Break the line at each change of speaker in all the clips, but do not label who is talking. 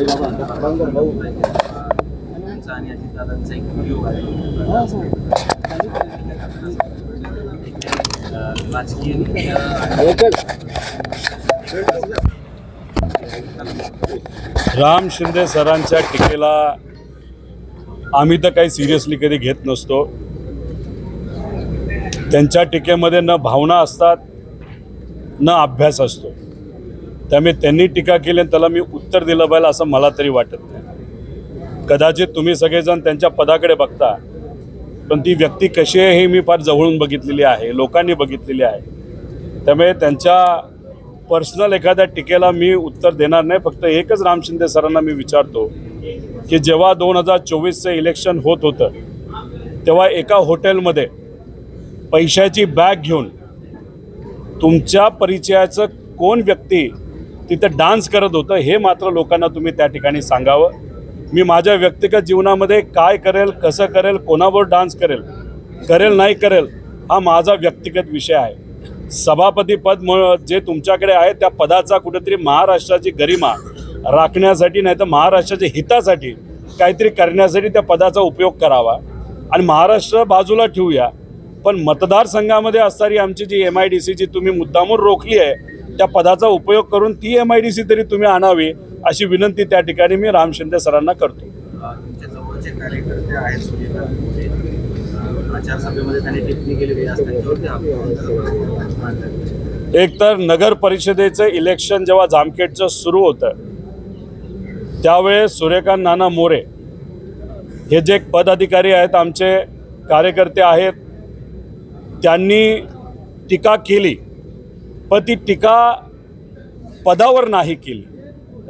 राम शिंदे सरांच्या टीकेला आम्ही तर काही सिरियसली कधी घेत नसतो. त्यांच्या टीकेमध्ये न भावना असतात न अभ्यास असतो. त्यामुळे त्यांनी टीका केली आणि त्याला मी उत्तर दिलं पाहिजे असं मला तरी वाटत नाही. कदाचित तुम्ही सगळेजण त्यांच्या पदाकडे बघता, पण ती व्यक्ती कशी आहे हे मी फार जवळून बघितलेली आहे, लोकांनी बघितलेली आहे. त्यामुळे त्यांच्या पर्सनल एखाद्या टीकेला मी उत्तर देणार नाही. फक्त एकच राम शिंदे सरांना मी विचारतो की जेव्हा 2024चं इलेक्शन होत होतं तेव्हा एका हॉटेलमध्ये पैशाची बॅग घेऊन तुमच्या परिचयाचं कोण व्यक्ती तिथं डान्स करत होतं हे मात्र लोकांना तुम्ही त्या ठिकाणी सांगावं. मी माझ्या व्यक्तिगत जीवनामध्ये काय करेल, कसं करेल, कोणावर डान्स करेल नाही करेल हा माझा व्यक्तिगत विषय आहे. सभापती पद जे तुमच्याकडे आहे त्या पदाचा कुठेतरी महाराष्ट्राची गरिमा राखण्यासाठी नाही तर महाराष्ट्राच्या हितासाठी काहीतरी करण्यासाठी त्या पदाचा उपयोग करावा आणि महाराष्ट्र बाजूला ठेवूया. पण मतदारसंघामध्ये असणारी आमची जी MIDC जी तुम्ही मुद्दामून रोखली आहे त्या पदाचा उपयोग करून ती MIDC तरी तुम्ही आणावी अशी विनंती त्या ठिकाणी मी राम शिंदे सरांना करतो.
तुमच्या जवळचे कार्यकर्ते आहेत आचारसभेमध्ये त्यांनी टिप्पणी केलेली
एक तर नगर परिषदेचं इलेक्शन जेव्हा जामखेडचं सुरू होतं त्यावेळेस सूर्यकांत नाना मोरे हे जे पदाधिकारी आहेत, आमचे कार्यकर्ते आहेत, त्यांनी टीका केली. पण ती टीका पदावर नाही केली,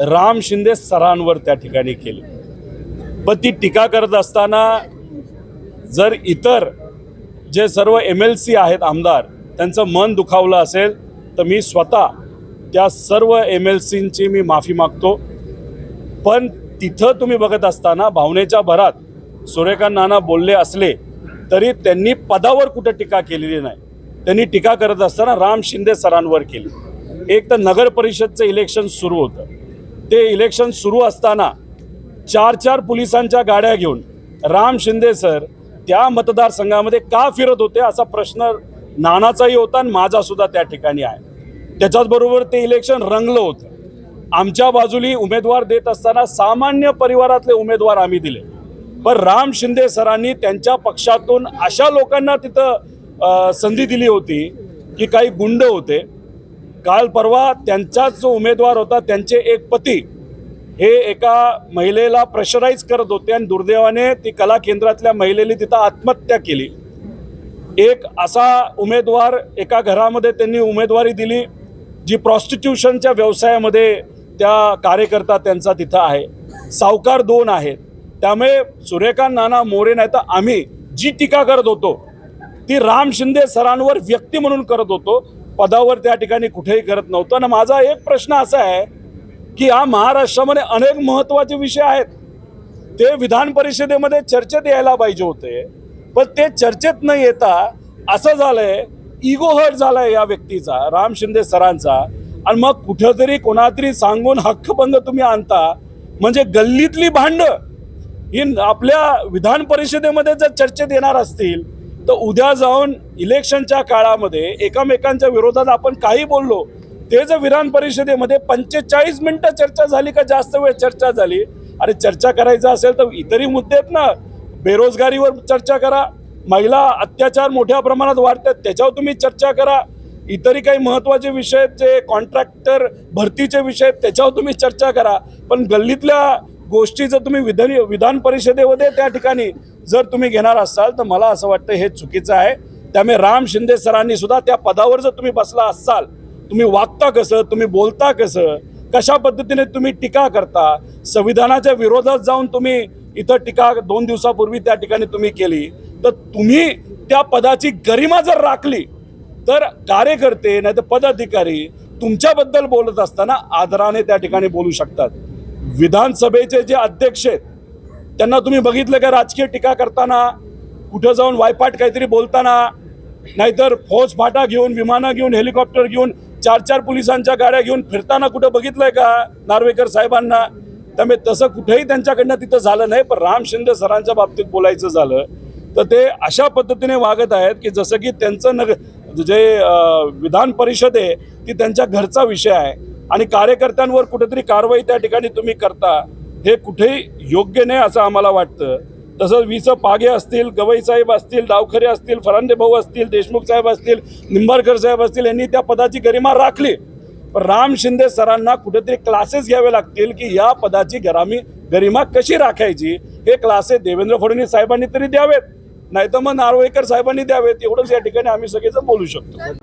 राम शिंदे सरांवर त्या ठिकाणी केली. पण ती टीका करत असताना जर इतर जे सर्व MLC आहेत आमदार त्यांचं मन दुखावलं असेल तर मी स्वतः त्या सर्व MLCंची मी माफी मागतो. पण तिथं तुम्ही बघत असताना भावनेच्या भरात सूर्यकांत नाना बोलले असले तरी त्यांनी पदावर कुठं टीका केलेली नाही. त्यांनी टीका करत असताना राम शिंदे सरांवर केली. एक तर नगर परिषदचं इलेक्शन सुरू होतं, ते इलेक्शन सुरू असताना 4 पोलिसांच्या गाड्या घेऊन राम शिंदे सर त्या मतदारसंघामध्ये का फिरत होते असा प्रश्न नानाचाही होता आणि माझासुद्धा त्या ठिकाणी आहे. त्याच्याचबरोबर ते इलेक्शन रंगलं होतं. आमच्या बाजूली उमेदवार देत असताना सामान्य परिवारातले उमेदवार आम्ही दिले, पण राम शिंदे सरांनी त्यांच्या पक्षातून अशा लोकांना तिथं संधी दिली होती की काही गुंड होते. काल परवा त्यांचाच जो उमेदवार होता त्यांचे एक पती हे एका महिलेला प्रेशराईज करत होते आणि दुर्दैवाने ती कला केंद्रातल्या महिलेने तिथं आत्महत्या केली. एक असा उमेदवार एका घरामध्ये त्यांनी उमेदवारी दिली जी प्रॉस्टिट्यूशनच्या व्यवसायामध्ये त्या कार्यकर्ता त्यांचा तिथं आहे. सावकार 2 आहेत. त्यामुळे सूर्यकांत नाना मोरे नाही तर आम्ही जी टीका करत होतो ती राम शिंदे सरांवर व्यक्ती म्हणून करत होतो, पदावर त्या ठिकाणी कुठेही करत नव्हतो. आणि माझा एक प्रश्न असा आहे की हा महाराष्ट्रामध्ये अनेक महत्त्वाचे विषय आहेत, ते विधान परिषदेमध्ये चर्चेत यायला पाहिजे होते, पण ते चर्चेत न येता असं झालंय, इगो हर्ट झालाय या व्यक्तीचा, राम शिंदे सरांचा. आणि मग कुठंतरी कोणातरी सांगून हक्कभंग तुम्ही आणता. म्हणजे गल्लीतली भांड ही आपल्या विधान परिषदेमध्ये जर चर्चेत येणार असतील तर उद्या जाऊन इलेक्शनच्या काळामध्ये एकमेकांच्या विरोधात आपण काही बोललो ते जर विधान परिषदेमध्ये 45 मिनिटं चर्चा झाली का जास्त वेळ चर्चा झाली. अरे चर्चा करायचं असेल तर इतरही मुद्दे आहेत ना, बेरोजगारीवर चर्चा करा, महिला अत्याचार मोठ्या प्रमाणात वाढतात त्याच्यावर तुम्ही चर्चा करा, इतरही काही महत्त्वाचे विषय जे कॉन्ट्रॅक्टर भरतीचे विषय त्याच्यावर तुम्ही चर्चा करा. पण गल्लीतल्या गोष्टी जर तुम्ही विधान परिषदेमध्ये त्या ठिकाणी जर तुम्ही घेणार असाल तर मला असं वाटतं हे चुकीचं आहे. त्यामुळे राम शिंदे सरांनी सुद्धा त्या पदावर जर तुम्ही बसला असाल, तुम्ही वागता कसं, तुम्ही बोलता कसं, कशा पद्धतीने तुम्ही टीका करता, संविधानाच्या विरोधात जाऊन तुम्ही इथं टीका 2 दिवसापूर्वी त्या ठिकाणी तुम्ही केली, तर तुम्ही त्या पदाची गरिमा जर राखली तर कार्यकर्ते नाही तर पदाधिकारी तुमच्याबद्दल बोलत असताना आदराने त्या ठिकाणी बोलू शकतात. विधानसभेचे जे अध्यक्ष आहेत त्यांना तुम्ही बघितलं का राजकीय टीका करताना, कुठं जाऊन वायपाट काहीतरी बोलताना, नाहीतर फौज फाटा घेऊन, विमानं घेऊन, हेलिकॉप्टर घेऊन, 4 पोलिसांच्या गाड्या घेऊन फिरताना कुठं बघितलंय का नार्वेकर साहेबांना? त्यामुळे तसं कुठेही त्यांच्याकडनं तिथं झालं नाही. पण राम शिंदे सरांच्या बाबतीत बोलायचं झालं तर ते अशा पद्धतीने वागत आहेत की जसं की त्यांचं जे विधान परिषद आहे ती त्यांच्या घरचा विषय आहे आणि कार्यकर्त्यांवर कुठेतरी कारवाई त्या ठिकाणी तुम्ही करता हे कुठेही योग्य नाही असं आम्हाला वाटतं. तसंच विस पागे असतील, गवई साहेब असतील, डावखरे असतील, फरांदे भाऊ असतील, देशमुख साहेब असतील, निंबाळकर साहेब असतील, यांनी त्या पदाची गरिमा राखली. पण राम शिंदे सरांना कुठेतरी क्लासेस घ्यावे लागतील की या पदाची गरिमा कशी राखायची. हे क्लासेस देवेंद्र फडणवीस साहेबांनी तरी द्यावेत, नाही तर मग नार्वेकर साहेबांनी द्यावेत. एवढंच या ठिकाणी आम्ही सगळेजण बोलू शकतो.